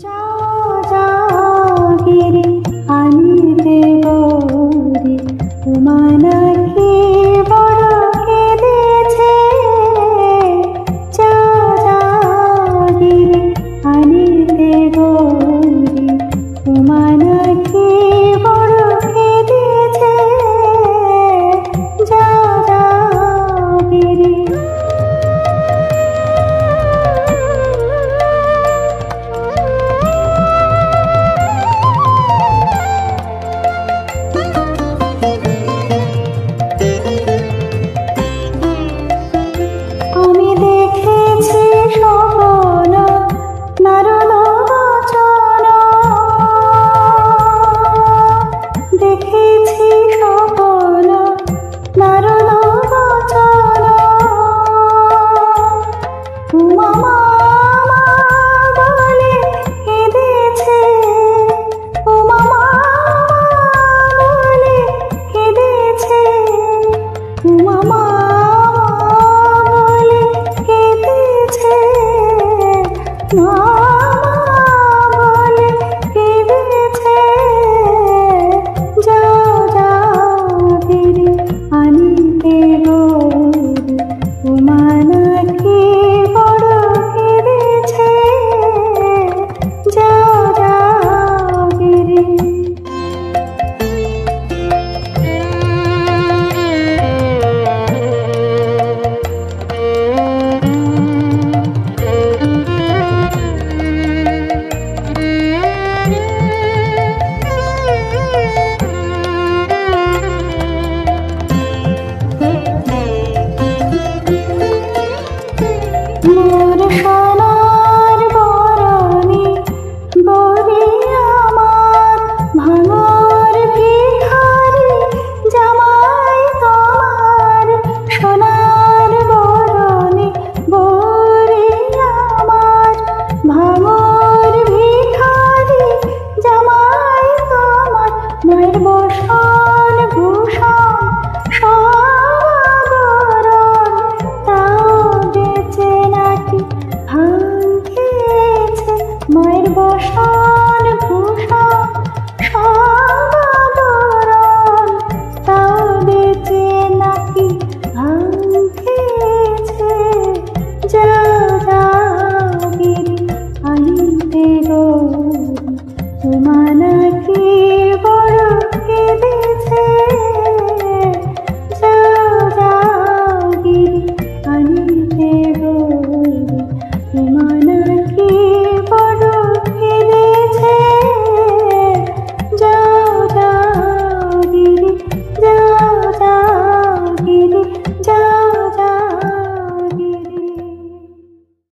যাও যাও গিরি আনিতে গৌরি তোমানাকে বড় কেঁদেছে। যাও যাও গিরি আনিতে গৌরি তোমানাকে বড় কেঁদেছে। যাও যাও গিরি আমি দেখেছি স্বপ্ন নারদ বচন, দেখেছি স্বপ্ন নারদ বচন। উমা মামা বলে কেঁদেছে, উমা মামা বলে কেঁদেছে, উমা মামা বলে কেঁদেছে, মামা বলে কেঁদেছে। যাও যাও গিরি আনিতে গৌরি তোমানাকে বড় কেঁদেছে। যাও যাও গিরি মোর সোনার বরণী বরি আমার ভাঙর ভিখারি জামাই তোমার। সোনার বরণী বরি আমার ভাঙর ভিখারি জামাই তোমার। মায়ের বসন ভূষণ সবাবরণ তাও বেঁচে নাকি ভাঙ খেয়েছে। মায়ের বসন